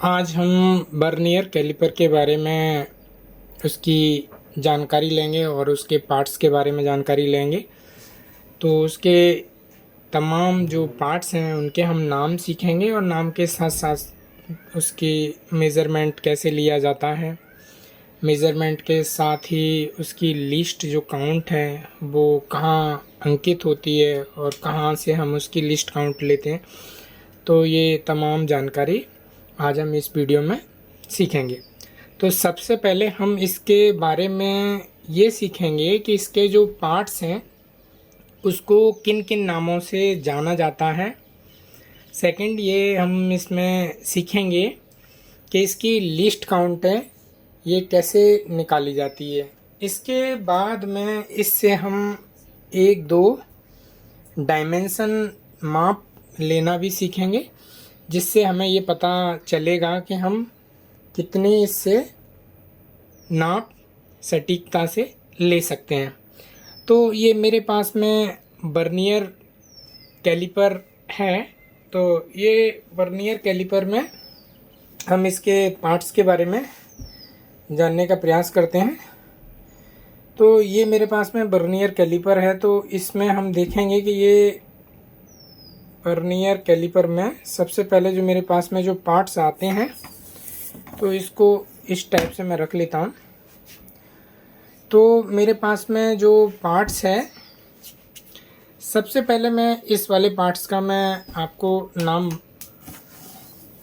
आज हम Bernier caliper के बारे में उसकी जानकारी लेंगे और उसके पार्ट्स के बारे में जानकारी लेंगे। तो उसके तमाम जो पार्ट्स हैं उनके हम नाम सीखेंगे और नाम के साथ साथ उसकी मेज़रमेंट कैसे लिया जाता है, मेज़रमेंट के साथ ही उसकी लिस्ट जो काउंट है वो कहाँ अंकित होती है और कहाँ से हम उसकी लिस्ट काउंट लेते हैं। तो ये तमाम जानकारी आज हम इस वीडियो में सीखेंगे। तो सबसे पहले हम इसके बारे में ये सीखेंगे कि इसके जो पार्ट्स हैं उसको किन किन नामों से जाना जाता है। सेकंड, ये हम इसमें सीखेंगे कि इसकी लिस्ट काउंट है ये कैसे निकाली जाती है। इसके बाद में इससे हम एक दो डायमेंशन माप लेना भी सीखेंगे, जिससे हमें ये पता चलेगा कि हम कितनी इससे नाप सटीकता से ले सकते हैं। तो ये मेरे पास में बर्नियर कैलिपर है। तो ये बर्नियर कैलिपर में हम इसके पार्ट्स के बारे में जानने का प्रयास करते हैं। तो ये मेरे पास में बर्नियर कैलिपर है। तो इसमें हम देखेंगे कि ये बर्नियर कैलिपर में सबसे पहले जो मेरे पास में जो पार्ट्स आते हैं तो इसको इस टाइप से मैं रख लेता हूँ। तो मेरे पास में जो पार्ट्स है, सबसे पहले मैं इस वाले पार्ट्स का मैं आपको नाम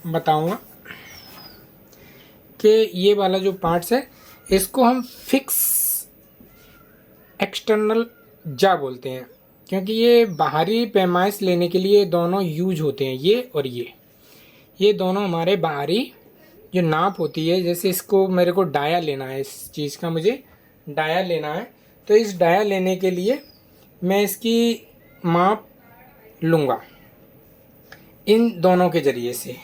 बताऊंगा कि ये वाला जो पार्ट्स है इसको हम फिक्स एक्सटर्नल जा बोलते हैं, क्योंकि ये बाहरी पैमाइश लेने के लिए दोनों यूज होते हैं। ये और ये दोनों हमारे बाहरी जो नाप होती है। जैसे इसको मेरे को डाया लेना है, इस चीज़ का मुझे डाया लेना है, तो इस डाया लेने के लिए मैं इसकी माप लूँगा इन दोनों के ज़रिए से।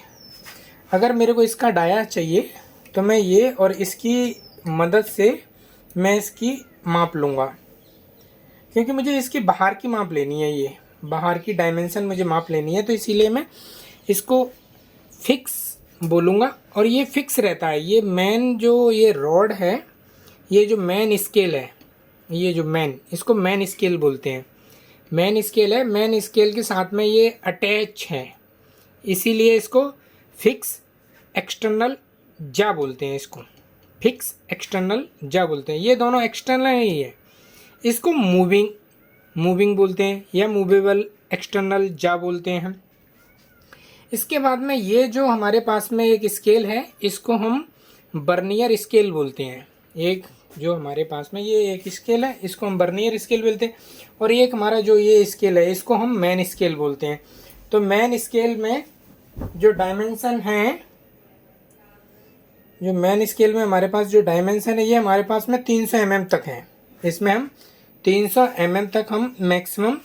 अगर मेरे को इसका डाया चाहिए तो मैं ये और इसकी मदद से मैं इसकी माप लूँगा, क्योंकि मुझे इसकी बाहर की माप लेनी है, ये बाहर की डायमेंशन मुझे माप लेनी है। तो इसीलिए मैं इसको फिक्स बोलूँगा और ये फिक्स रहता है। ये मेन जो ये रॉड है, ये जो मेन स्केल है, ये जो मेन, इसको मेन स्केल बोलते हैं। मेन स्केल है, मेन स्केल के साथ में ये अटैच है, इसीलिए इसको फिक्स एक्सटर्नल जा बोलते हैं। इसको फिक्स एक्सटर्नल जा बोलते हैं। ये दोनों एक्सटर्नल ही है। इसको मूविंग बोलते हैं या मूवेबल एक्सटर्नल जा बोलते हैं हम। इसके बाद में ये जो हमारे पास में एक स्केल है, इसको हम बर्नियर स्केल बोलते हैं। एक जो हमारे पास में ये एक स्केल है, इसको हम बर्नियर स्केल बोलते हैं। और एक हमारा जो ये स्केल है, इसको हम मैन स्केल बोलते हैं। तो मैन स्केल में जो डायमेंशन है, जो मैन स्केल में हमारे पास जो डायमेंशन है, ये हमारे पास में 300 mm तक है। इसमें हम 300 mm तक हम मैक्सिमम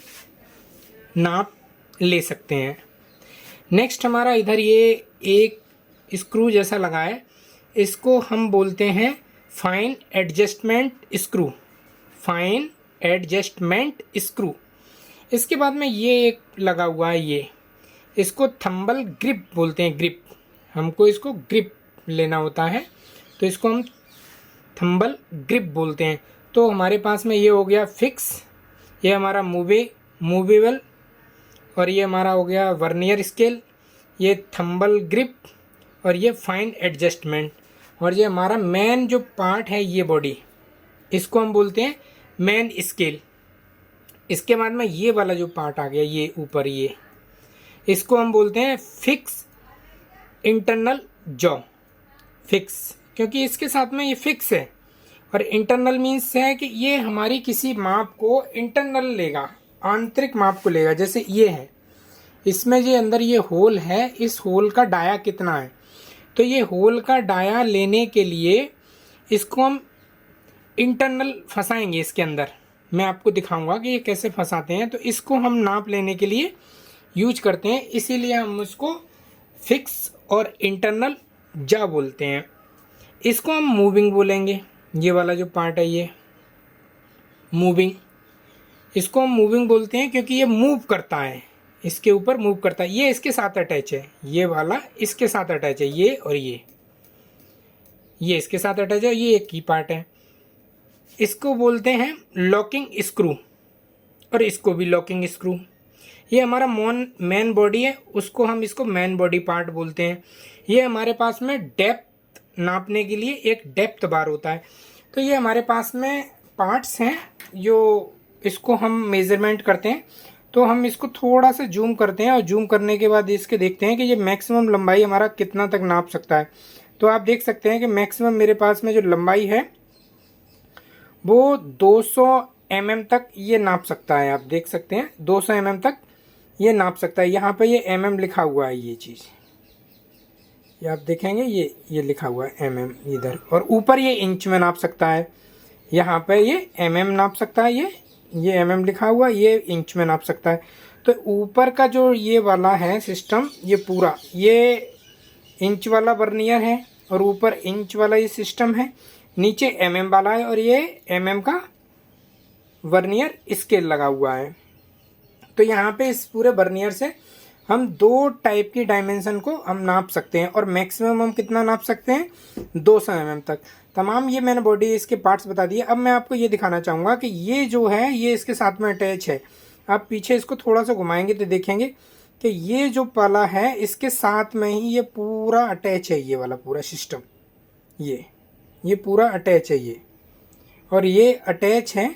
नाप ले सकते हैं। नेक्स्ट हमारा इधर ये एक स्क्रू जैसा लगा है, इसको हम बोलते हैं fine adjustment screw. Fine adjustment screw. इसके बाद में ये एक लगा हुआ है, ये इसको थंबल ग्रिप बोलते हैं। ग्रिप, हमको इसको ग्रिप लेना होता है, तो इसको हम थंबल ग्रिप बोलते हैं। तो हमारे पास में ये हो गया फिक्स, ये हमारा मूवेबल, और ये हमारा हो गया वर्नियर स्केल, ये थंबल ग्रिप, और ये फाइन एडजस्टमेंट। और ये हमारा मेन जो पार्ट है, ये बॉडी, इसको हम बोलते हैं मेन स्केल। इसके बाद में ये वाला जो पार्ट आ गया, ये ऊपर, ये इसको हम बोलते हैं फिक्स इंटरनल जॉ। फिक्स, क्योंकि इसके साथ में ये फिक्स है। और इंटरनल मीन्स है कि ये हमारी किसी माप को इंटरनल लेगा, आंतरिक माप को लेगा। जैसे ये है, इसमें ये अंदर ये होल है, इस होल का डाया कितना है, तो ये होल का डाया लेने के लिए इसको हम इंटरनल फंसाएंगे इसके अंदर। मैं आपको दिखाऊंगा कि ये कैसे फंसाते हैं। तो इसको हम नाप लेने के लिए यूज करते हैं, इसीलिए हम उसको फिक्स और इंटरनल जा बोलते हैं। इसको हम मूविंग बोलेंगे। ये वाला जो पार्ट है, ये मूविंग, इसको हम मूविंग बोलते हैं क्योंकि ये मूव करता है। इसके ऊपर मूव करता है। ये इसके साथ अटैच है, ये वाला इसके साथ अटैच है, ये और ये इसके साथ अटैच है, ये एक की पार्ट है। इसको बोलते हैं लॉकिंग स्क्रू, और इसको भी लॉकिंग स्क्रू। ये हमारा मेन बॉडी है, उसको हम इसको मेन बॉडी पार्ट बोलते हैं। ये हमारे पास में डेप्थ नापने के लिए एक डेप्थ बार होता है। तो ये हमारे पास में पार्ट्स हैं जो इसको हम मेज़रमेंट करते हैं। तो हम इसको थोड़ा सा जूम करते हैं, और जूम करने के बाद इसके देखते हैं कि ये मैक्सिमम लंबाई हमारा कितना तक नाप सकता है। तो आप देख सकते हैं कि मैक्सिमम मेरे पास में जो लंबाई है वो 200 mm तक ये नाप सकता है। आप देख सकते हैं 200 mm तक ये नाप सकता है। यहाँ पे ये mm लिखा हुआ है, ये चीज़ ये आप देखेंगे, ये लिखा हुआ है mm इधर, और ऊपर ये इंच में नाप सकता है। यहाँ पे ये mm नाप सकता है, ये mm लिखा हुआ है, ये इंच में नाप सकता है। तो ऊपर का जो ये वाला है सिस्टम, ये पूरा ये इंच वाला वर्नियर है, और ऊपर इंच वाला ये सिस्टम है, नीचे mm वाला है, और ये mm का वर्नियर स्केल लगा हुआ है। तो यहाँ पे इस पूरे वर्नियर से हम 2 टाइप की डायमेंशन को हम नाप सकते हैं, और मैक्सिमम हम कितना नाप सकते हैं, 200 mm तक। तमाम ये मैंने बॉडी इसके पार्ट्स बता दिए। अब मैं आपको ये दिखाना चाहूँगा कि ये जो है ये इसके साथ में अटैच है। आप पीछे इसको थोड़ा सा घुमाएंगे तो देखेंगे कि ये जो पाला है इसके साथ में ही ये पूरा अटैच है, ये वाला पूरा सिस्टम, ये पूरा अटैच है ये, और ये अटैच है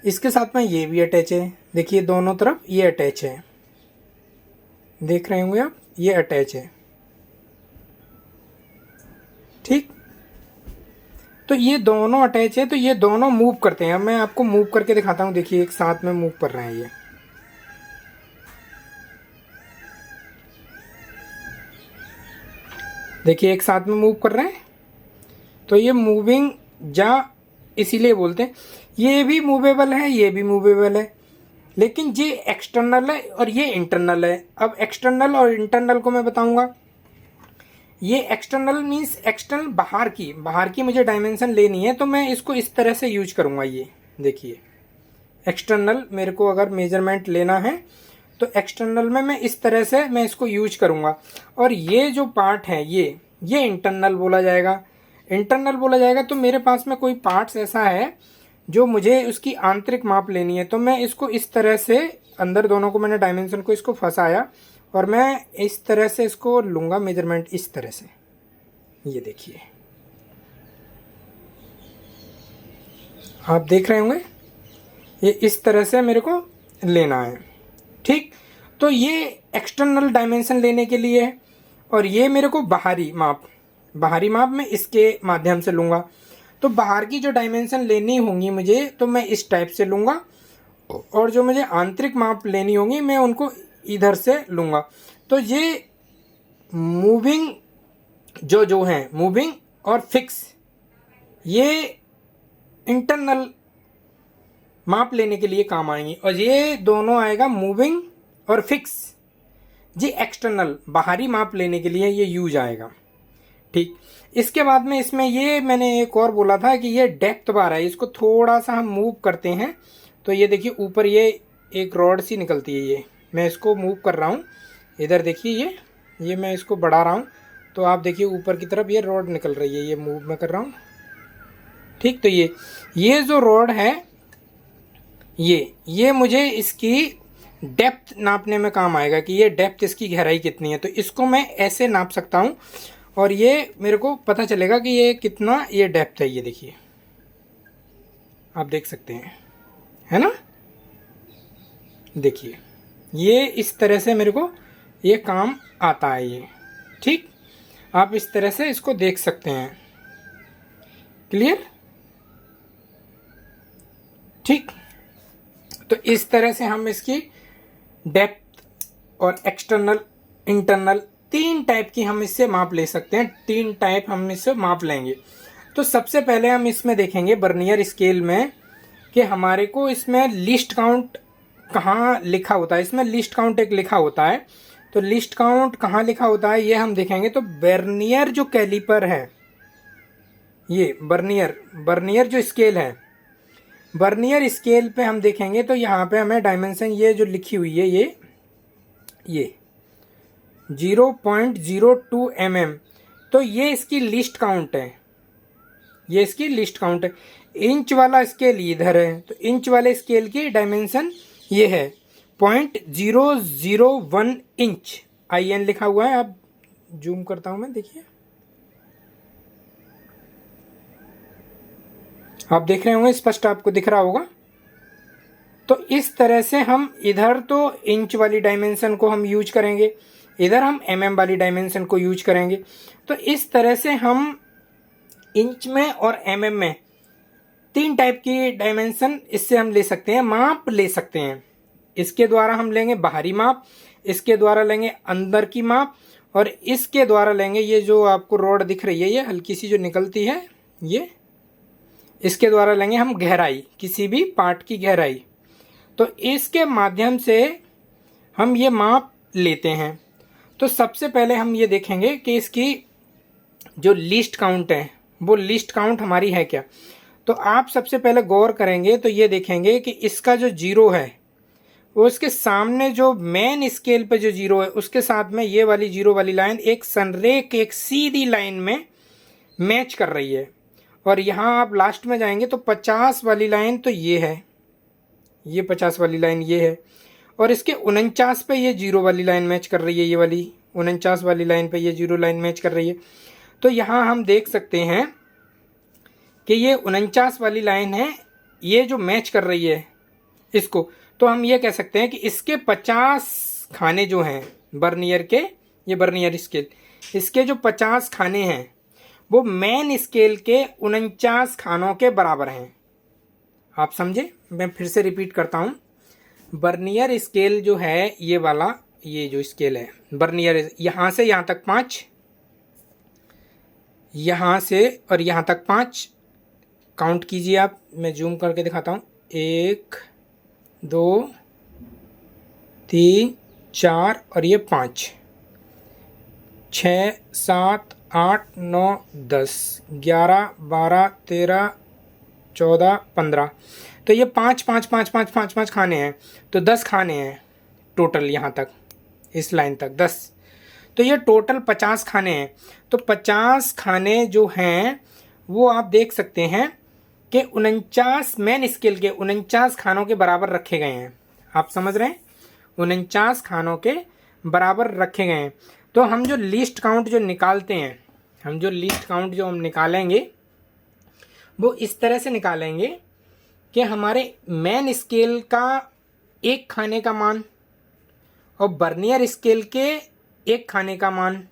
इसके साथ में, ये भी अटैच है। देखिए दोनों तरफ ये अटैच है, देख रहे होंगे आप, ये अटैच है। ठीक, तो ये दोनों अटैच है, तो ये दोनों मूव करते हैं। अब मैं आपको मूव करके दिखाता हूँ। देखिए एक साथ में मूव कर रहे हैं ये, देखिए एक साथ में मूव कर रहे हैं। तो ये मूविंग जा इसीलिए बोलते हैं। ये भी मूवेबल है, ये भी मूवेबल है, लेकिन ये एक्सटर्नल है और ये इंटरनल है। अब एक्सटर्नल और इंटरनल को मैं बताऊंगा। ये एक्सटर्नल मीन्स एक्सटर्नल, बाहर की मुझे डायमेंशन लेनी है, तो मैं इसको इस तरह से यूज करूंगा। ये देखिए एक्सटर्नल मेरे को अगर मेजरमेंट लेना है तो एक्सटर्नल में मैं इस तरह से मैं इसको यूज करूंगा। और ये जो पार्ट है ये इंटरनल बोला जाएगा। इंटरनल बोला जाएगा तो मेरे पास में कोई पार्ट्स ऐसा है जो मुझे उसकी आंतरिक माप लेनी है, तो मैं इसको इस तरह से अंदर, दोनों को मैंने डायमेंशन को इसको फंसाया, और मैं इस तरह से इसको लूंगा मेजरमेंट, इस तरह से। ये देखिए आप देख रहे होंगे, ये इस तरह से मेरे को लेना है। ठीक, तो ये एक्सटर्नल डायमेंशन लेने के लिए है, और ये मेरे को बाहरी माप मैं इसके माध्यम से लूंगा। तो बाहर की जो डायमेंशन लेनी होंगी मुझे, तो मैं इस टाइप से लूंगा, और जो मुझे आंतरिक माप लेनी होंगी मैं उनको इधर से लूंगा। तो ये मूविंग जो है मूविंग और फिक्स, ये इंटरनल माप लेने के लिए काम आएंगी, और ये दोनों आएगा मूविंग और फिक्स, जी एक्सटर्नल बाहरी माप लेने के लिए ये यूज आएगा। ठीक, इसके बाद में इसमें ये मैंने एक और बोला था कि ये डेप्थ बार है। इसको थोड़ा सा हम मूव करते हैं तो ये देखिए ऊपर ये एक रॉड सी निकलती है, ये मैं इसको मूव कर रहा हूँ। इधर देखिए ये मैं इसको बढ़ा रहा हूँ, तो आप देखिए ऊपर की तरफ ये रॉड निकल रही है, ये मूव मैं कर रहा हूँ। ठीक, तो ये जो रॉड है ये मुझे इसकी डेप्थ नापने में काम आएगा कि ये डेप्थ इसकी गहराई कितनी है। तो इसको मैं ऐसे नाप सकता हूँ, और ये मेरे को पता चलेगा कि ये कितना ये डेप्थ है। ये देखिए आप देख सकते हैं, है ना। देखिए ये इस तरह से मेरे को ये काम आता है ये। ठीक, आप इस तरह से इसको देख सकते हैं। क्लियर। ठीक, तो इस तरह से हम इसकी डेप्थ और एक्सटर्नल इंटरनल 3 टाइप की हम इससे माप ले सकते हैं। 3 टाइप हम इससे माप लेंगे। तो सबसे पहले हम इसमें देखेंगे वर्नियर स्केल में कि हमारे को इसमें लिस्ट काउंट कहाँ लिखा होता है। इसमें लिस्ट काउंट एक लिखा होता है, तो लिस्ट काउंट कहाँ लिखा होता है ये हम देखेंगे। तो वर्नियर जो कैलिपर है, ये वर्नियर जो स्केल है, वर्नियर स्केल पे हम देखेंगे तो यहाँ पे हमें डायमेंशन ये जो लिखी हुई है ये 0.02 mm, तो ये इसकी लिस्ट काउंट है, ये इसकी लिस्ट काउंट है। इंच वाला स्केल इधर है, तो इंच वाले स्केल की डायमेंशन ये है 0.001 इंच। IN लिखा हुआ है, आप जूम करता हूं मैं, देखिए आप देख रहे होंगे, स्पष्ट आपको दिख रहा होगा। तो इस तरह से हम इधर तो इंच वाली डायमेंशन को हम यूज करेंगे, इधर हम mm वाली डायमेंशन को यूज करेंगे। तो इस तरह से हम इंच में और mm में 3 टाइप की डायमेंशन इससे हम ले सकते हैं, माप ले सकते हैं। इसके द्वारा हम लेंगे बाहरी माप, इसके द्वारा लेंगे अंदर की माप, और इसके द्वारा लेंगे ये जो आपको रॉड दिख रही है, ये हल्की सी जो निकलती है, ये इसके द्वारा लेंगे हम गहराई, किसी भी पार्ट की गहराई। तो इसके माध्यम से हम ये माप लेते हैं। तो सबसे पहले हम ये देखेंगे कि इसकी जो लिस्ट काउंट है वो लिस्ट काउंट हमारी है क्या। तो आप सबसे पहले गौर करेंगे तो ये देखेंगे कि इसका जो जीरो है वो उसके सामने जो मेन स्केल पे जो जीरो है उसके साथ में ये वाली जीरो वाली लाइन एक संरेख, एक सीधी लाइन में मैच कर रही है। और यहाँ आप लास्ट में जाएंगे तो 50 वाली लाइन तो ये है, ये 50 वाली लाइन ये है, और इसके 49 पे ये जीरो वाली लाइन मैच कर रही है, ये वाली 49 वाली लाइन पे ये जीरो लाइन मैच कर रही है। तो यहाँ हम देख सकते हैं कि ये 49 वाली लाइन है, ये जो मैच कर रही है इसको, तो हम ये कह सकते हैं कि इसके 50 खाने जो हैं वर्नियर के, ये वर्नियर स्केल, इसके जो 50 खाने हैं वो मेन स्केल के 49 खानों के बराबर हैं। आप समझे? मैं फिर से रिपीट करता हूँ। वर्नियर स्केल जो है ये वाला, ये जो स्केल है वर्नियर, यहाँ से यहाँ तक 5, यहाँ से और यहाँ तक 5 काउंट कीजिए आप, मैं जूम करके दिखाता हूँ। 1 2 3 4 और ये 5, 6 7 8 9 10 11 12 13 14 15, तो ये 5 5 5 5 5 5 खाने हैं, तो 10 खाने हैं टोटल, यहाँ तक इस लाइन तक 10, तो ये टोटल 50 खाने हैं। तो 50 खाने जो हैं वो आप देख सकते हैं कि 49 मेन स्केल के 49 खानों के बराबर रखे गए हैं। आप समझ रहे हैं? 49 खानों के बराबर रखे गए हैं। तो हम जो लिस्ट काउंट जो निकालते हैं, हम जो लिस्ट काउंट जो हम निकालेंगे वो इस तरह से निकालेंगे कि हमारे मेन स्केल का एक खाने का मान और वर्नियर स्केल के एक खाने का मान,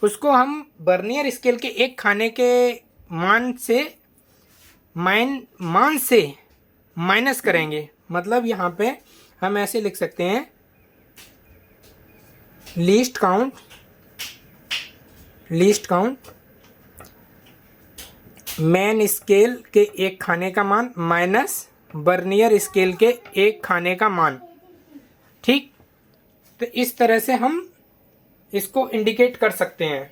उसको हम वर्नियर स्केल के एक खाने के मान से माइनस करेंगे। मतलब यहाँ पे हम ऐसे लिख सकते हैं, लिस्ट काउंट मेन स्केल के एक खाने का मान माइनस वर्नियर स्केल के एक खाने का मान। ठीक, तो इस तरह से हम इसको इंडिकेट कर सकते हैं।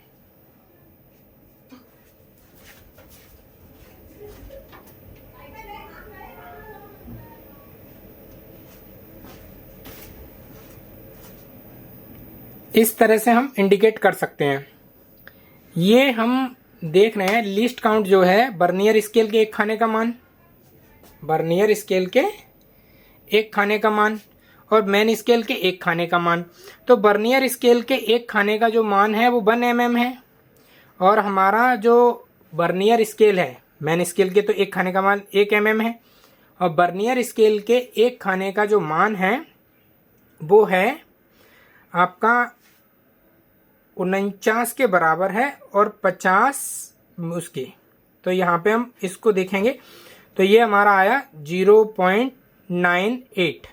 इस तरह से हम इंडिकेट कर सकते हैं। ये हम देख रहे हैं लिस्ट काउंट जो है वर्नियर स्केल के एक खाने का मान, वर्नियर स्केल के एक खाने का मान और मेन स्केल के एक खाने का मान। तो वर्नियर स्केल के एक खाने का जो मान है वो 1 mm है, और हमारा जो वर्नियर स्केल है, मेन स्केल के तो एक खाने का मान 1 mm है, और वर्नियर स्केल के एक खाने का जो मान है वो है आपका 49 के बराबर है और 50 उसके। तो यहाँ पे हम इसको देखेंगे तो ये हमारा आया 0.98।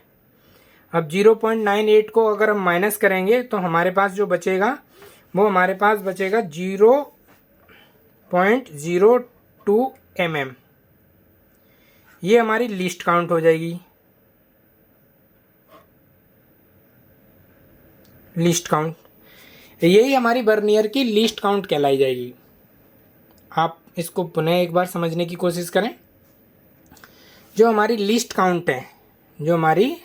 अब 0.98 को अगर हम माइनस करेंगे तो हमारे पास जो बचेगा वो हमारे पास बचेगा 0.02 mm। ये हमारी लिस्ट काउंट हो जाएगी, लिस्ट काउंट। यही हमारी वर्नियर की लिस्ट काउंट कहलाई जाएगी। आप इसको पुनः एक बार समझने की कोशिश करें जो हमारी लीस्ट काउंट है, जो हमारी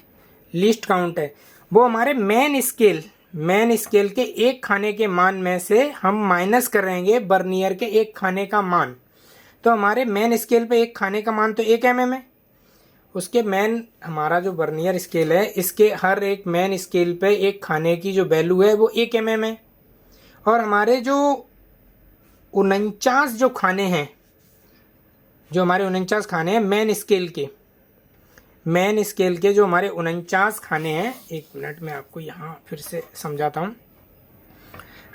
लीस्ट काउंट है, वो हमारे मेन स्केल के एक खाने के मान में से हम माइनस करेंगे बर्नियर के एक खाने का मान। तो हमारे मेन स्केल पे एक खाने का मान तो 1 mm है, उसके मेन हमारा जो बर्नियर स्केल है, इसके हर एक मेन स्केल पे एक खाने की जो वैल्यू है वो 1 mm है। और हमारे जो 49 जो खाने हैं, जो हमारे 49 खाने हैं मेन स्केल के जो हमारे 49 खाने हैं, एक मिनट में आपको यहाँ फिर से समझाता हूँ।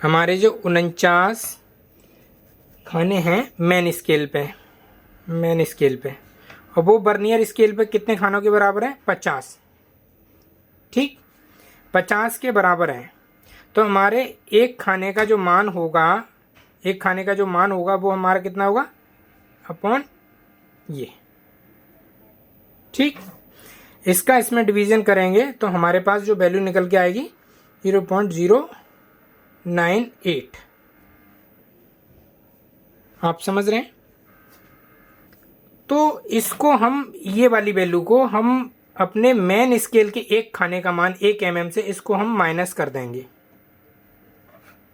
हमारे जो 49 खाने हैं मेन स्केल पे, और वो बर्नियर स्केल पे कितने खानों के बराबर है? 50। ठीक, 50 के बराबर है। तो हमारे एक खाने का जो मान होगा वो हमारा कितना होगा? अपॉन ये। ठीक, इसका इसमें डिवीजन करेंगे तो हमारे पास जो वैल्यू निकल के आएगी 0.098। आप समझ रहे हैं? तो इसको हम, ये वाली वैल्यू को हम अपने मेन स्केल के एक खाने का मान 1 mm से इसको हम माइनस कर देंगे।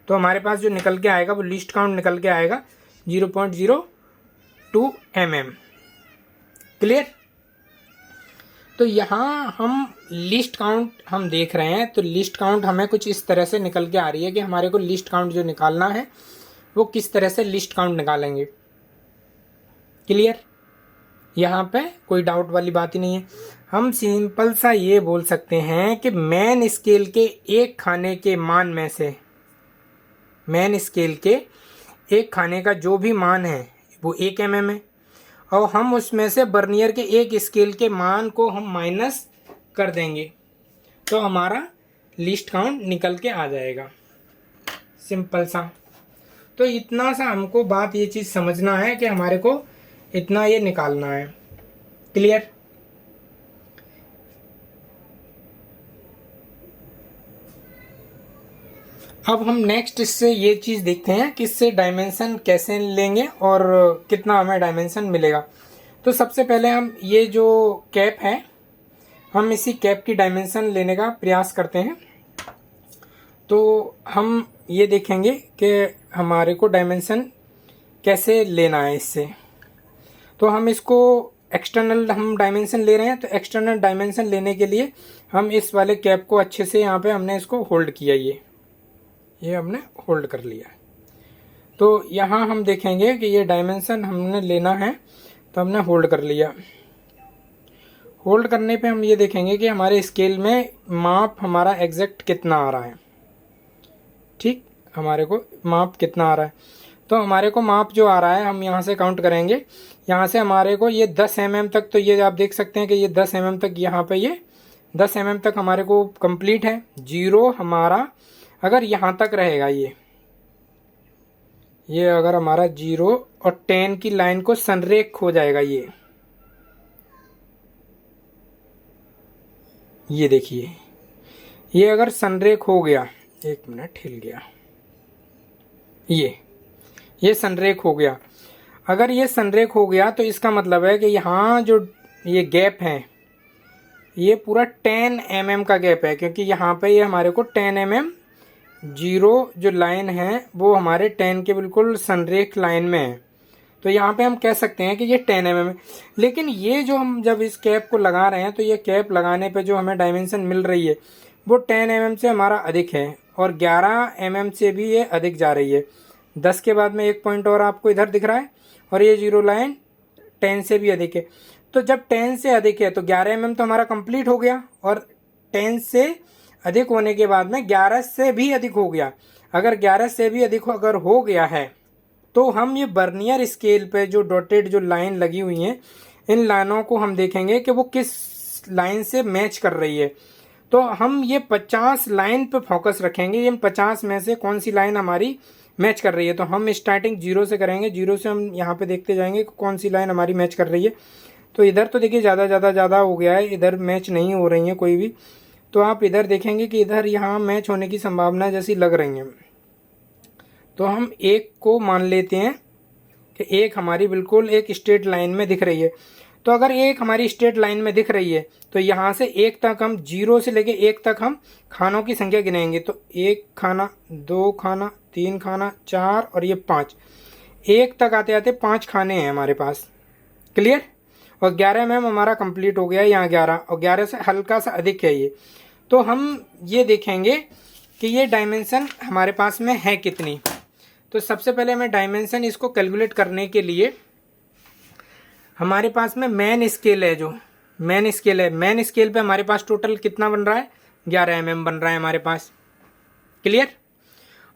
तो हमारे पास जो निकल के आएगा वो लीस्ट काउंट निकल के आएगा 0.02 mm। क्लियर? तो यहाँ हम लिस्ट काउंट हम देख रहे हैं, तो लिस्ट काउंट हमें कुछ इस तरह से निकल के आ रही है कि हमारे को लिस्ट काउंट जो निकालना है वो किस तरह से लिस्ट काउंट निकालेंगे। क्लियर? यहाँ पे कोई डाउट वाली बात ही नहीं है। हम सिंपल सा ये बोल सकते हैं कि मेन स्केल के एक खाने के मान में से, मेन स्केल के एक खाने का जो भी मान है वो 1 mm है, और हम उसमें से बर्नियर के एक स्केल के मान को हम माइनस कर देंगे तो हमारा लिस्ट काउंट निकल के आ जाएगा। सिंपल सा। तो इतना सा हमको बात ये चीज़ समझना है कि हमारे को इतना ये निकालना है। क्लियर? अब हम नेक्स्ट इससे ये चीज़ देखते हैं कि इससे डायमेंशन कैसे लेंगे और कितना हमें डायमेंशन मिलेगा। तो सबसे पहले हम ये जो कैप है, हम इसी कैप की डायमेंशन लेने का प्रयास करते हैं। तो हम ये देखेंगे कि हमारे को डायमेंशन कैसे लेना है इससे। तो हम इसको एक्सटर्नल हम डायमेंशन ले रहे हैं, तो एक्सटर्नल डायमेंशन लेने के लिए हम इस वाले कैप को अच्छे से यहाँ पे हमने इसको होल्ड किया, ये हमने होल्ड कर लिया। तो यहाँ हम देखेंगे कि ये डायमेंशन हमने लेना है, तो हमने होल्ड कर लिया। होल्ड करने पे हम ये देखेंगे कि हमारे स्केल में माप हमारा एग्जैक्ट कितना आ रहा है। ठीक, हमारे को माप कितना आ रहा है। तो हमारे को माप जो आ रहा है हम यहाँ से काउंट करेंगे। यहाँ से हमारे को ये 10 mm तक, तो ये आप देख सकते हैं कि ये 10 mm तक, यहाँ पे ये 10 mm तक हमारे को कंप्लीट है। जीरो हमारा अगर यहाँ तक रहेगा, ये अगर हमारा 0 और 10 की लाइन को संरेख हो जाएगा, ये देखिए, ये अगर संरेख हो गया, एक मिनट हिल गया, ये संरेख हो गया। अगर ये संरेख हो गया तो इसका मतलब है कि यहाँ जो ये गैप है ये पूरा 10 mm का गैप है, क्योंकि यहाँ पे ये हमारे को 10 mm 0 जो लाइन है वो हमारे 10 के बिल्कुल संरेख लाइन में है। तो यहाँ पे हम कह सकते हैं कि ये 10 mm है। लेकिन ये जो हम जब इस कैप को लगा रहे हैं, तो ये कैप लगाने पे जो हमें डायमेंशन मिल रही है वो 10 mm से हमारा अधिक है, और 11 mm से भी ये अधिक जा रही है। 10 के बाद में एक पॉइंट और आपको इधर दिख रहा है, और ये 0 लाइन 10 से भी अधिक है। तो जब 10 से अधिक है तो 11 mm तो हमारा कंप्लीट हो गया, और 10 से अधिक होने के बाद में 11 से भी अधिक हो गया। अगर 11 से भी अधिक अगर हो गया है तो हम ये बर्नियर स्केल पे जो डॉटेड जो लाइन लगी हुई हैं, इन लाइनों को हम देखेंगे कि वो किस लाइन से मैच कर रही है। तो हम ये 50 लाइन पे फोकस रखेंगे, इन 50 में से कौन सी लाइन हमारी मैच कर रही है। तो हम स्टार्टिंग 0 से करेंगे, 0 से हम यहाँ पे देखते जाएंगे कौन सी लाइन हमारी मैच कर रही है। तो इधर तो देखिए ज़्यादा हो गया है, इधर मैच नहीं हो रही है कोई भी। तो आप इधर देखेंगे कि इधर यहाँ मैच होने की संभावना जैसी लग रही है। तो हम एक को मान लेते हैं कि एक हमारी बिल्कुल एक स्ट्रेट लाइन में दिख रही है। तो अगर एक हमारी स्ट्रेट लाइन में दिख रही है तो यहाँ से 1 तक हम 0 से लेके 1 तक हम खानों की संख्या गिनेंगे। तो 1 खाना, 2 खाना, 3 खाना, 4 और ये 5, 1 तक आते आते 5 खाने हैं हमारे पास। क्लियर। और 11 mm हमारा कंप्लीट हो गया, यहाँ 11 और 11 से हल्का सा अधिक है ये। तो हम ये देखेंगे कि ये डायमेंशन हमारे पास में है कितनी। तो सबसे पहले हमें डायमेंशन इसको कैलकुलेट करने के लिए हमारे पास में मेन स्केल है, जो मेन स्केल है, मेन स्केल पे हमारे पास टोटल कितना बन रहा है, 11 mm बन रहा है हमारे पास। क्लियर।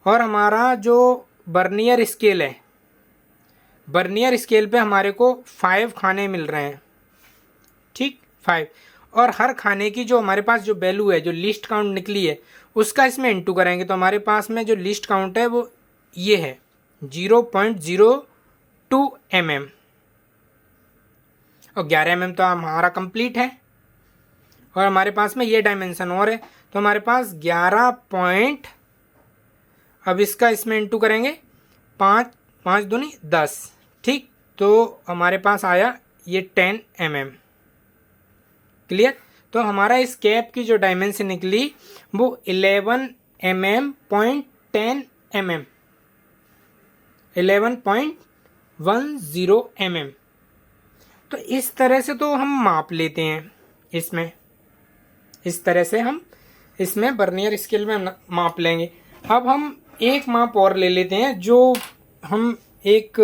और हमारा जो बर्नियर स्केल है, बर्नियर स्केल पे हमारे को 5 खाने मिल रहे हैं। ठीक, 5। और हर खाने की जो हमारे पास जो वैल्यू है, जो लिस्ट काउंट निकली है, उसका इसमें इंटू करेंगे। तो हमारे पास में जो लिस्ट काउंट है वो ये है 0.02 mm और 11 mm तो हमारा कंप्लीट है। और हमारे पास में ये डायमेंशन और है, तो हमारे पास 11 पॉइंट, अब इसका इसमें इंटू करेंगे 5, 5 दूनी 10। ठीक, तो हमारे पास आया ये 10 mm। क्लियर। तो हमारा इस कैप की जो डायमेंशन निकली वो 11 mm पॉइंट 10 mm, 11.10 mm। तो इस तरह से तो हम माप लेते हैं इसमें, इस तरह से हम इसमें बर्नियर स्केल में माप लेंगे। अब हम एक माप और ले लेते हैं जो हम एक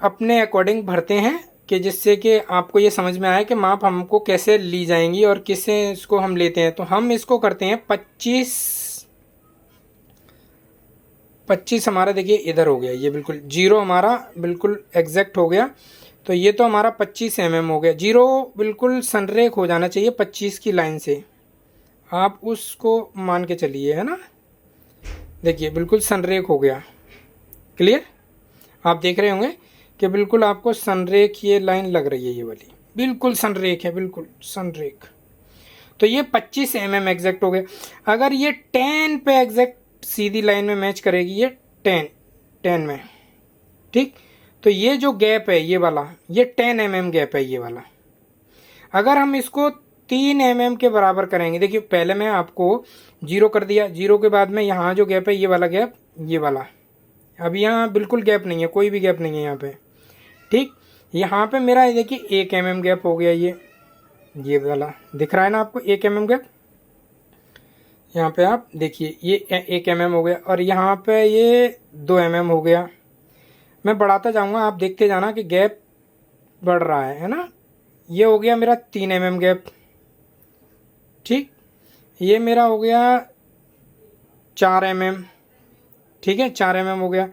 अपने अकॉर्डिंग भरते हैं, कि जिससे कि आपको ये समझ में आए कि माप हमको कैसे ली जाएंगी और किससे इसको हम लेते हैं। तो हम इसको करते हैं 25 हमारा देखिए इधर हो गया, ये बिल्कुल 0 हमारा बिल्कुल एग्जैक्ट हो गया। तो ये तो हमारा 25 mm हो गया। 0 बिल्कुल सनरेख हो जाना चाहिए 25 की लाइन से, आप उसको मान के चलिए, है ना। देखिए बिल्कुल सनरेख हो गया। क्लियर। आप देख रहे होंगे कि बिल्कुल आपको सनरेख ये लाइन लग रही है, ये वाली बिल्कुल सनरेख है, बिल्कुल सनरेख। तो ये 25 mm एग्जैक्ट हो गया। अगर ये 10 पे एग्जैक्ट सीधी लाइन में मैच करेगी, ये 10 में, ठीक। तो ये जो गैप है ये वाला, ये 10 mm गैप है ये वाला। अगर हम इसको 3 mm के बराबर करेंगे, देखिए पहले मैं आपको 0 कर दिया, 0 के बाद में यहाँ जो गैप है ये वाला गैप, ये वाला, अब यहाँ बिल्कुल गैप नहीं है, कोई भी गैप नहीं है यहाँ पे। ठीक, यहाँ पे मेरा देखिए 1 mm गैप हो गया, ये वाला दिख रहा है ना आपको 1 mm गैप। यहाँ पे आप देखिए ये 1 mm हो गया और यहाँ पे ये 2 mm हो गया। मैं बढ़ाता जाऊँगा, आप देखते जाना कि गैप बढ़ रहा है ना। ये हो गया मेरा 3 mm गैप। ठीक, ये मेरा हो गया 4 mm। ठीक है, 4 mm हो गया।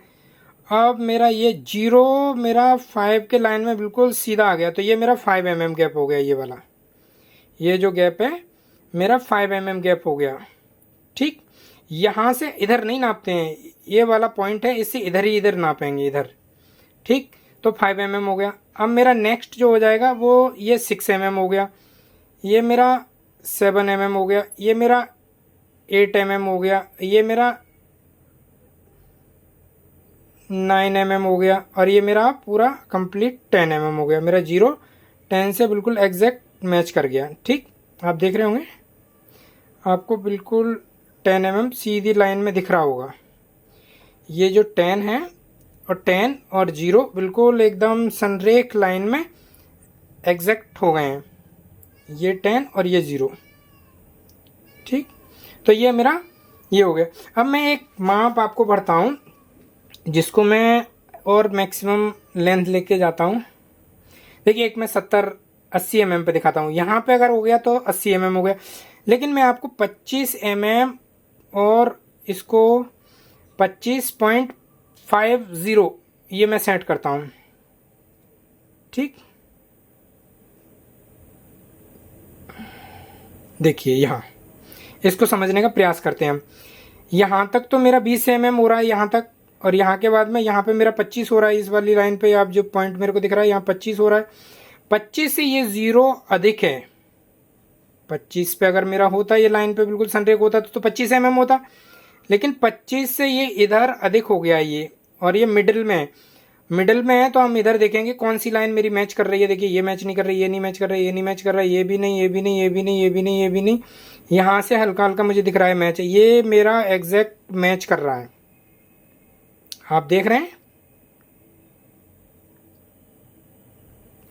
अब मेरा ये 0 मेरा 5 के लाइन में बिल्कुल सीधा आ गया, तो ये मेरा 5 mm गैप हो गया। ये वाला, ये जो गैप है मेरा 5 mm गैप हो गया। ठीक, यहाँ से इधर नहीं नापते हैं, ये वाला पॉइंट है, इससे इधर ही इधर नापेंगे इधर। ठीक, तो 5 mm हो गया। अब मेरा नेक्स्ट जो हो जाएगा वो ये 6 mm हो गया, ये मेरा 7 mm हो गया, ये मेरा 8 mm हो गया, ये मेरा 9 mm हो गया और ये मेरा पूरा कंप्लीट 10 mm हो गया। मेरा 0 10 से बिल्कुल एग्जैक्ट मैच कर गया। ठीक, आप देख रहे होंगे आपको बिल्कुल 10 mm सीधी लाइन में दिख रहा होगा। ये जो 10 है और 10 और 0 बिल्कुल एकदम संरेख लाइन में एग्जैक्ट हो गए हैं, ये 10 और ये 0। ठीक, तो ये मेरा ये हो गया। अब मैं एक माप आपको भरता हूँ जिसको मैं और मैक्सिमम लेंथ लेके जाता हूँ। देखिए एक मैं 70-80 mm पे दिखाता हूँ। यहाँ पे अगर हो गया तो 80 mm हो गया, लेकिन मैं आपको 25 mm और इसको 25.50 ये मैं सेट करता हूँ। ठीक, देखिए यहाँ इसको समझने का प्रयास करते हैं हम। यहाँ तक तो मेरा 20 mm हो रहा है यहाँ तक, और यहाँ के बाद में यहाँ पे मेरा 25 हो रहा है। इस वाली लाइन पे आप जो पॉइंट मेरे को दिख रहा है यहाँ 25 हो रहा है। 25 से ये 0 अधिक है। 25 पे अगर मेरा होता ये लाइन पे बिल्कुल सनरेख होता तो 25 mm होता, लेकिन 25 से ये इधर अधिक हो गया ये, और ये मिडिल में मिडल में है तो हम इधर देखेंगे कौन सी लाइन मेरी मैच कर रही है। देखिए ये मैच नहीं कर रही, ये नहीं मैच कर रही, ये नहीं मैच कर रहा है, ये भी नहीं, ये भी नहीं, ये भी नहीं, ये भी नहीं, ये भी नहीं। यहाँ से हल्का हल्का मुझे दिख रहा है मैच, ये मेरा एग्जैक्ट मैच कर रहा है। आप देख रहे हैं,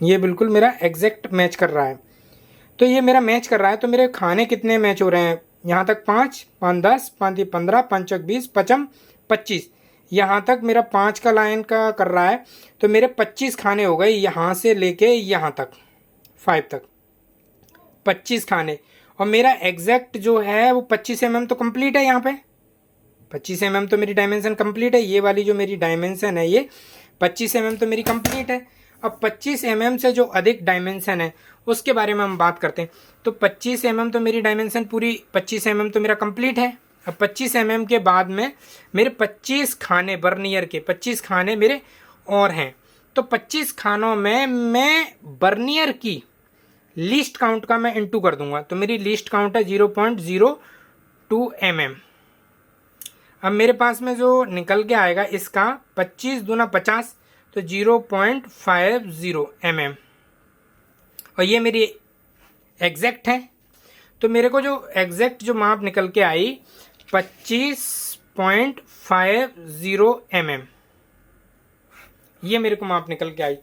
ये बिल्कुल मेरा एग्जैक्ट मैच कर रहा है। तो ये मेरा मैच कर रहा है, तो मेरे खाने कितने मैच हो रहे हैं यहाँ तक? 5 5 10 5 15 5 20 55 25, यहाँ तक मेरा 5 का लाइन का कर रहा है। तो मेरे 25 खाने हो गए यहाँ से लेके यहाँ तक, 5 तक 25 खाने। और मेरा एग्जैक्ट जो है वो 25 mm तो कंप्लीट है। यहाँ पे 25 mm तो मेरी डायमेंशन कंप्लीट है। ये वाली जो मेरी डायमेंशन है ये 25 mm तो मेरी कंप्लीट है। अब 25 mm से जो अधिक डायमेंशन है उसके बारे में हम बात करते हैं। तो 25 mm तो मेरी डायमेंशन पूरी 25 mm तो मेरा कंप्लीट है। अब 25 mm के बाद में मेरे 25 खाने बर्नियर के 25 खाने मेरे और हैं। तो 25 खानों में मैं बर्नियर की लीस्ट काउंट का मैं इंटू कर दूंगा। तो मेरी लीस्ट काउंट है 0.02 mm। अब मेरे पास में जो निकल के आएगा इसका 25 दूना 50, तो 0.50 mm, और ये मेरी एग्जैक्ट है। तो मेरे को जो एग्जैक्ट जो माप निकल के आई 25.50 mm, ये मेरे को माप निकल के आई।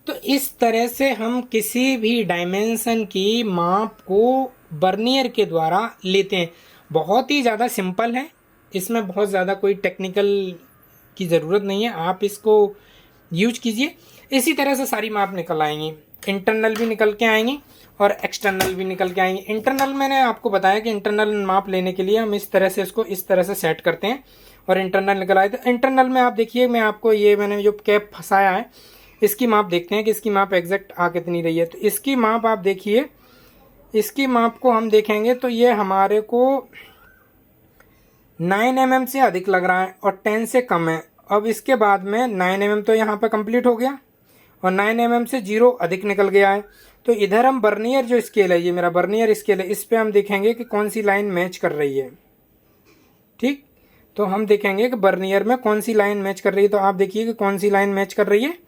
तो इस तरह से हम किसी भी डायमेंशन की माप को बर्नियर के द्वारा लेते हैं। बहुत ही ज़्यादा सिंपल है, इसमें बहुत ज़्यादा कोई टेक्निकल की ज़रूरत नहीं है, आप इसको यूज कीजिए। इसी तरह से सारी माप निकल आएंगी, इंटरनल भी निकल के आएंगी और एक्सटर्नल भी निकल के आएंगी। इंटरनल मैंने आपको बताया कि इंटरनल माप लेने के लिए हम इस तरह से इसको इस तरह से सेट करते हैं और इंटरनल निकल आए। तो इंटरनल में आप देखिए, मैं आपको ये मैंने जो कैप फंसाया है इसकी माप देखते हैं कि इसकी माप एग्जैक्ट आ कितनी रही है। तो इसकी माप आप देखिए, इसकी माप को हम देखेंगे तो ये हमारे को 9 mm से अधिक लग रहा है और 10 से कम है। अब इसके बाद में 9 mm तो यहाँ पे कंप्लीट हो गया और 9 mm से 0 अधिक निकल गया है। तो इधर हम बर्नियर जो स्केल है, ये मेरा बर्नियर स्केल है, इस पे हम देखेंगे कि कौन सी लाइन मैच कर रही है। ठीक, तो हम देखेंगे कि बर्नियर में कौन सी लाइन मैच कर रही है। तो आप देखिए कि कौन सी लाइन मैच कर रही है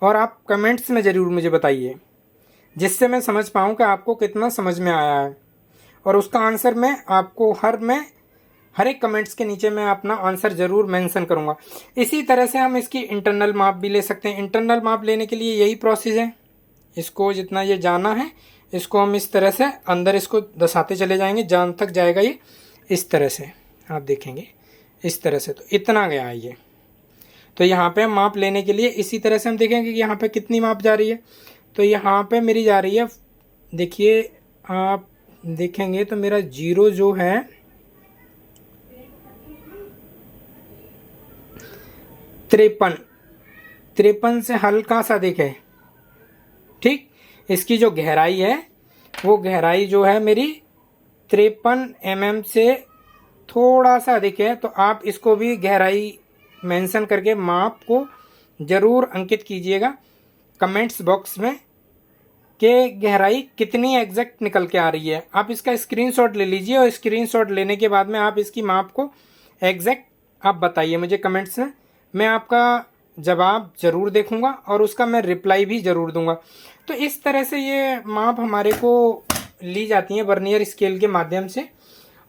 और आप कमेंट्स में ज़रूर मुझे बताइए, जिससे मैं समझ पाऊँ कि आपको कितना समझ में आया है। और उसका आंसर मैं आपको हर एक कमेंट्स के नीचे मैं अपना आंसर ज़रूर मेंशन करूँगा। इसी तरह से हम इसकी इंटरनल माप भी ले सकते हैं। इंटरनल माप लेने के लिए यही प्रोसेस है, इसको जितना ये जाना है इसको हम इस तरह से अंदर इसको दसाते चले जाएंगे, जहाँ तक जाएगा ये इस तरह से, आप देखेंगे इस तरह से। तो इतना गया है ये। तो यहाँ पे हम माप लेने के लिए इसी तरह से हम देखेंगे कि यहाँ पे कितनी माप जा रही है। तो यहाँ पे मेरी जा रही है, देखिए आप देखेंगे तो मेरा 0 जो है 53 से हल्का सा दिखे। ठीक, इसकी जो गहराई है वो गहराई जो है मेरी 53 mm से थोड़ा सा अधिक है। तो आप इसको भी गहराई मेंशन करके माप को ज़रूर अंकित कीजिएगा कमेंट्स बॉक्स में कि गहराई कितनी एग्जैक्ट निकल के आ रही है। आप इसका स्क्रीनशॉट ले लीजिए और स्क्रीनशॉट लेने के बाद में आप इसकी माप को एग्जैक्ट आप बताइए मुझे कमेंट्स में। मैं आपका जवाब ज़रूर देखूंगा और उसका मैं रिप्लाई भी ज़रूर दूंगा। तो इस तरह से ये माप हमारे को ली जाती हैं बर्नियर स्केल के माध्यम से।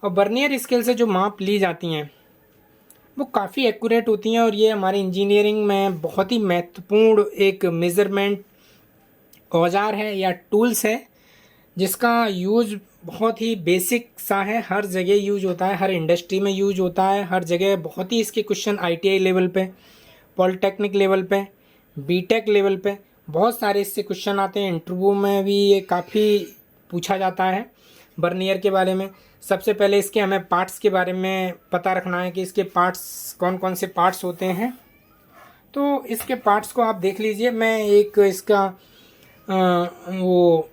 और बर्नियर स्केल से जो माप ली जाती हैं वो काफ़ी एक्यूरेट होती हैं और ये हमारे इंजीनियरिंग में बहुत ही महत्वपूर्ण एक मेज़रमेंट औजार है या टूल्स है, जिसका यूज बहुत ही बेसिक सा है, हर जगह यूज होता है, हर इंडस्ट्री में यूज होता है, हर जगह बहुत ही इसके क्वेश्चन ITI लेवल पे, पॉलिटेक्निक लेवल पे, BTech लेवल पे बहुत सारे इससे क्वेश्चन आते हैं। इंटरव्यू में भी ये काफ़ी पूछा जाता है बर्नियर के बारे में। सबसे पहले इसके हमें पार्ट्स के बारे में पता रखना है कि इसके पार्ट्स कौन कौन से पार्ट्स होते हैं। तो इसके पार्ट्स को आप देख लीजिए, मैं एक इसका वो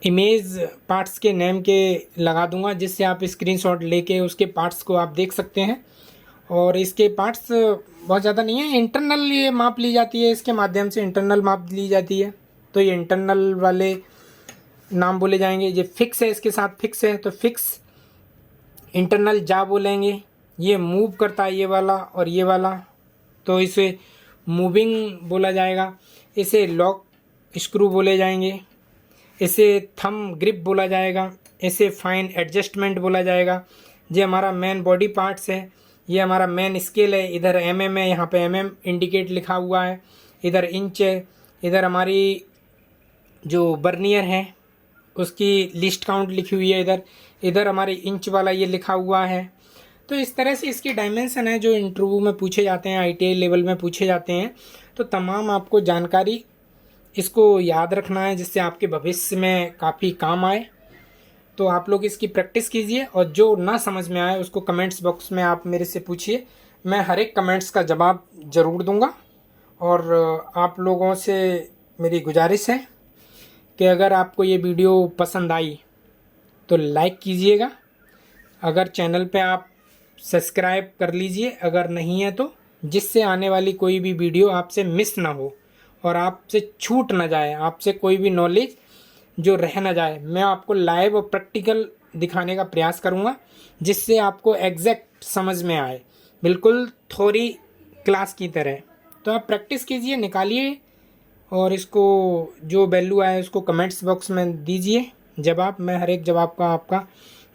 इमेज पार्ट्स के नेम के लगा दूंगा, जिससे आप स्क्रीनशॉट लेके उसके पार्ट्स को आप देख सकते हैं। और इसके पार्ट्स बहुत ज़्यादा नहीं है, इंटरनल ये माप ली जाती है, इसके माध्यम से इंटरनल माप ली जाती है। तो ये इंटरनल वाले नाम बोले जाएंगे। ये फिक्स है, इसके साथ फिक्स है तो फिक्स इंटरनल जा बोलेंगे। ये मूव करता है ये वाला और ये वाला, तो इसे मूविंग बोला जाएगा, इसे लॉक स्क्रू बोले जाएंगे, इसे थंब ग्रिप बोला जाएगा, इसे फाइन एडजस्टमेंट बोला जाएगा। ये हमारा मेन बॉडी पार्ट्स है, ये हमारा मेन स्केल है। इधर mm है, यहाँ पे mm इंडिकेट लिखा हुआ है, इधर इंच है, इधर हमारी जो बर्नियर है उसकी लिस्ट काउंट लिखी हुई है, इधर हमारे इंच वाला ये लिखा हुआ है। तो इस तरह से इसकी डायमेंशन है जो इंटरव्यू में पूछे जाते हैं, ITI लेवल में पूछे जाते हैं। तो तमाम आपको जानकारी इसको याद रखना है जिससे आपके भविष्य में काफ़ी काम आए। तो आप लोग इसकी प्रैक्टिस कीजिए और जो ना समझ में आए उसको कमेंट्स बॉक्स में आप मेरे से पूछिए, मैं हर एक कमेंट्स का जवाब ज़रूर दूंगा। और आप लोगों से मेरी गुजारिश है कि अगर आपको ये वीडियो पसंद आई तो लाइक कीजिएगा, अगर चैनल पे आप सब्सक्राइब कर लीजिए अगर नहीं है तो, जिससे आने वाली कोई भी वीडियो आपसे मिस ना हो और आपसे छूट ना जाए, आपसे कोई भी नॉलेज जो रह ना जाए। मैं आपको लाइव और प्रैक्टिकल दिखाने का प्रयास करूँगा जिससे आपको एग्जैक्ट समझ में आए, बिल्कुल थ्योरी क्लास की तरह। तो आप प्रैक्टिस कीजिए, निकालिए और इसको जो वैल्यू आए उसको कमेंट्स बॉक्स में दीजिए जवाब। मैं हर एक जवाब का आपका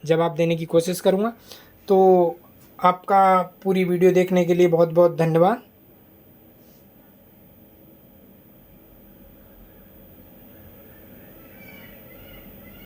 जवाब देने की कोशिश करूँगा। तो आपका पूरी वीडियो देखने के लिए बहुत बहुत धन्यवाद।